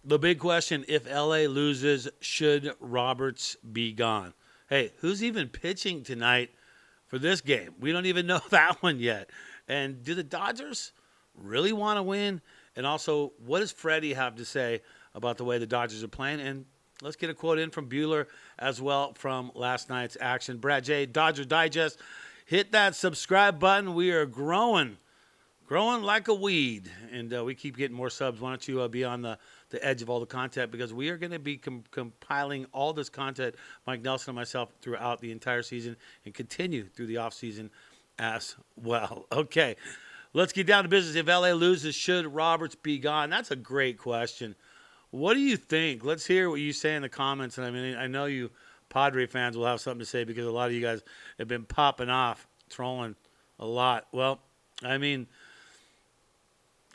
The big question, if LA loses, should Roberts be gone? Hey, who's even pitching tonight for this game? We don't even know that one yet. And do the Dodgers really want to win? And also, what does Freddie have to say about the way the Dodgers are playing? And let's get a quote in from Buehler as well from last night's action. Brad J, Dodger Digest. Hit that subscribe button. We are growing like a weed, and we keep getting more subs. Why don't you be on the edge of all the content, because we are going to be compiling all this content, Mike Nelson and myself, throughout the entire season and continue through the offseason as well. Okay, let's get down to business. If LA loses, should Roberts be gone? That's a great question. What do you think? Let's hear what you say in the comments. And I mean, I know you Padre fans will have something to say, because a lot of you guys have been popping off, trolling a lot. Well, I mean,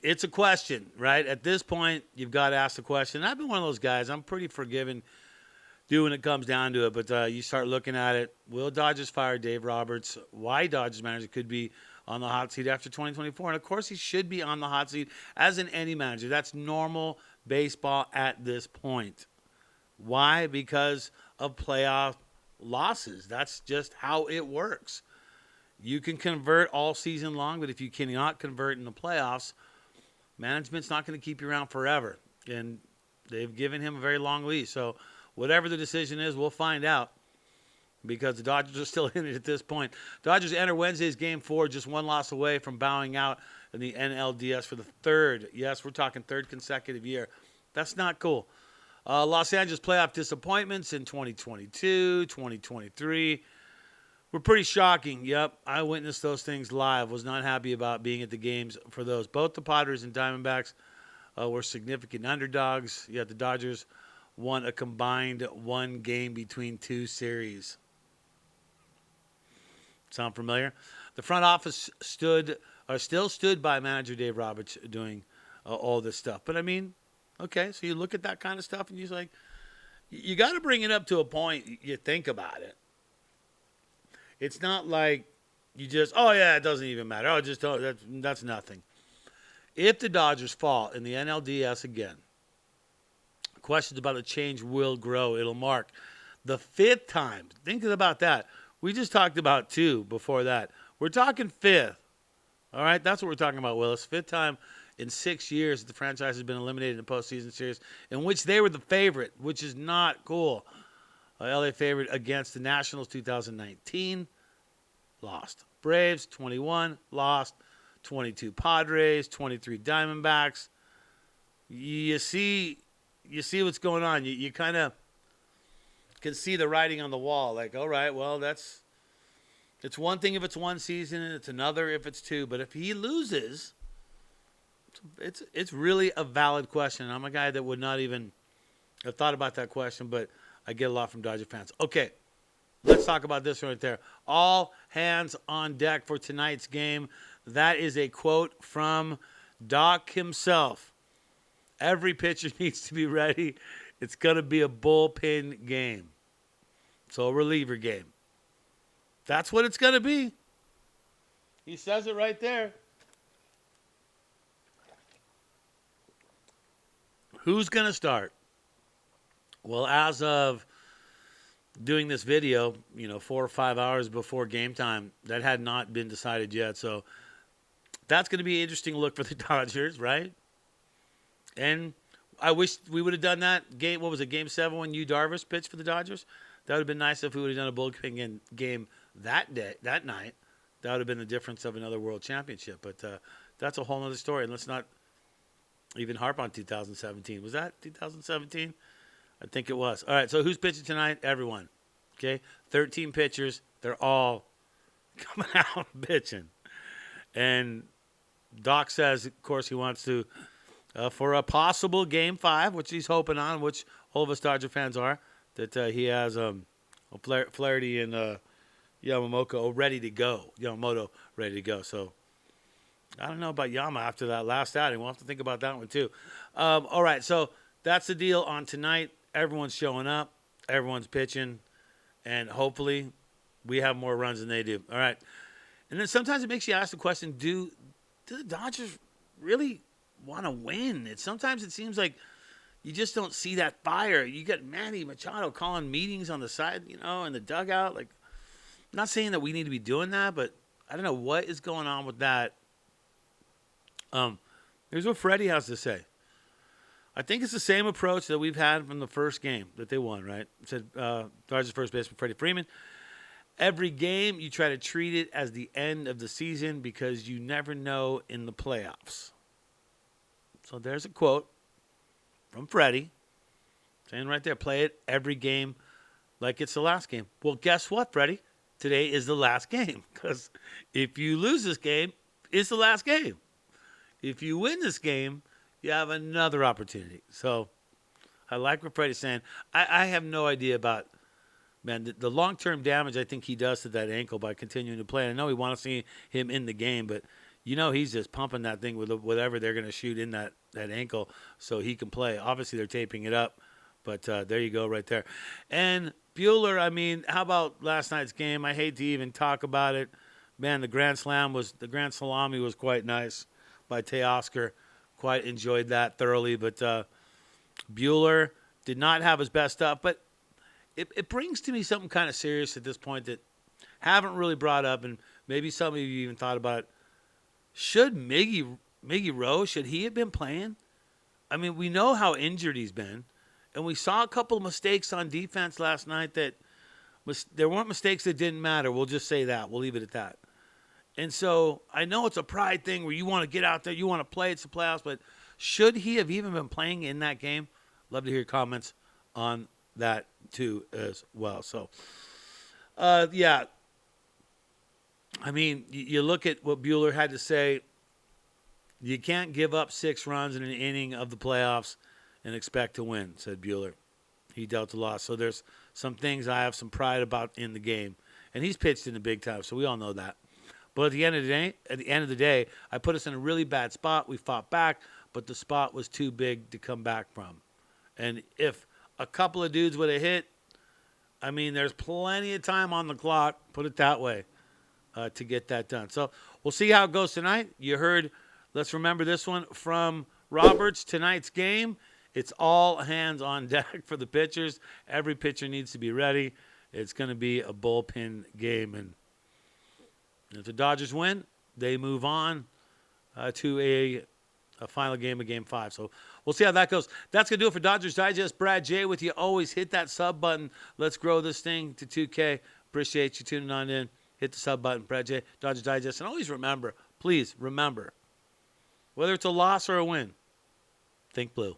it's a question, right? At this point, you've got to ask the question. I've been one of those guys. I'm pretty forgiving when it comes down to it. But you start looking at it. Will Dodgers fire Dave Roberts? Why Dodgers manager could be on the hot seat after 2024? And, of course, he should be on the hot seat as in any manager. That's normal baseball at this point. Why? Because of playoff losses. That's just how it works. You can convert all season long, but if you cannot convert in the playoffs, management's not going to keep you around forever. And they've given him a very long leash. So whatever the decision is, we'll find out, because the Dodgers are still in it at this point. Dodgers enter Wednesday's Game 4 just one loss away from bowing out in the NLDS for the third. Yes, we're talking third consecutive year. That's not cool. Los Angeles playoff disappointments in 2022, 2023. Were pretty shocking. Yep, I witnessed those things live. Was not happy about being at the games for those. Both the Padres and Diamondbacks were significant underdogs. Yet the Dodgers won a combined one game between two series. Sound familiar? The front office still stood by manager Dave Roberts doing all this stuff. But I mean, okay, so you look at that kind of stuff and you're like, you got to bring it up to a point. You think about it. It's not like you just, oh, yeah, it doesn't even matter. Oh, just don't, that's nothing. If the Dodgers fall in the NLDS again, questions about the change will grow. It'll mark the fifth time. Think about that. We just talked about two before that. We're talking fifth. All right, that's what we're talking about, Willis. Fifth time in 6 years the franchise has been eliminated in the postseason series, in which they were the favorite, which is not cool. LA favorite against the Nationals 2019. Lost. Braves 21. Lost. 22 Padres. 23 Diamondbacks. You see what's going on. You kind of can see the writing on the wall. Like, all right, well, it's one thing if it's one season, and it's another if it's two. But if he loses, it's really a valid question. I'm a guy that would not even have thought about that question, but I get a lot from Dodger fans. Okay, let's talk about this right there. All hands on deck for tonight's game. That is a quote from Doc himself. Every pitcher needs to be ready. It's going to be a bullpen game. So a reliever game. That's what it's going to be. He says it right there. Who's going to start? Well, as of doing this video, 4 or 5 hours before game time, that had not been decided yet. So that's going to be an interesting look for the Dodgers, right? And I wish we would have done that game. What was it, Game 7 when Yu Darvish pitched for the Dodgers? That would have been nice if we would have done a bullpen game that night. That would have been the difference of another world championship. But that's a whole other story. And let's not even harp on 2017. Was that 2017? I think it was. All right, so who's pitching tonight? Everyone. Okay, 13 pitchers. They're all coming out pitching. And Doc says, of course, he wants to, for a possible Game 5, which he's hoping on, which all of us Dodger fans are, that he has Flaherty and Yamamoto ready to go. So I don't know about Yama after that last outing. We'll have to think about that one too. All right, so that's the deal on tonight. Everyone's showing up. Everyone's pitching. And hopefully we have more runs than they do. All right. And then sometimes it makes you ask the question, do the Dodgers really want to win? Sometimes it seems like, you just don't see that fire. You got Manny Machado calling meetings on the side, in the dugout. Like, I'm not saying that we need to be doing that, but I don't know what is going on with that. Here's what Freddie has to say. I think it's the same approach that we've had from the first game that they won, right? It said Dodgers first baseman Freddie Freeman. Every game, you try to treat it as the end of the season because you never know in the playoffs. So there's a quote from Freddie saying right there, play it every game like it's the last game. Well, guess what, Freddie? Today is the last game because if you lose this game, it's the last game. If you win this game, you have another opportunity. So I like what Freddie's saying. I have no idea about, man, the long-term damage I think he does to that ankle by continuing to play. I know we want to see him in the game, but he's just pumping that thing with whatever they're going to shoot in that ankle so he can play. Obviously, they're taping it up, but there you go right there. And Buehler, I mean, how about last night's game? I hate to even talk about it. Man, the Grand Salami was quite nice by Teoscar. Quite enjoyed that thoroughly, but Buehler did not have his best stuff. But it brings to me something kind of serious at this point that haven't really brought up, and maybe some of you even thought about it. Should Miggy Rose, should he have been playing? I mean, we know how injured he's been, and we saw a couple of mistakes on defense last night that there weren't mistakes that didn't matter. We'll just say that. We'll leave it at that. And so I know it's a pride thing where you want to get out there, you want to play, it's the playoffs, but should he have even been playing in that game? Love to hear your comments on that too as well. So, yeah. I mean, you look at what Buehler had to say. You can't give up 6 runs in an inning of the playoffs and expect to win, said Buehler. He dealt a loss. So there's some things I have some pride about in the game. And he's pitched in the big time, so we all know that. But at the end of the day, I put us in a really bad spot. We fought back, but the spot was too big to come back from. And if a couple of dudes would have hit, I mean, there's plenty of time on the clock, put it that way, to get that done. So we'll see how it goes tonight. You heard, let's remember this one from Roberts, tonight's game. It's all hands on deck for the pitchers. Every pitcher needs to be ready. It's going to be a bullpen game. And if the Dodgers win, they move on to a final game of Game 5. So we'll see how that goes. That's going to do it for Dodgers Digest. Brad J with you. Always hit that sub button. Let's grow this thing to 2K. Appreciate you tuning on in. Hit the sub button, Brad J, Dodgers Digest. And always remember, please remember, whether it's a loss or a win, think blue.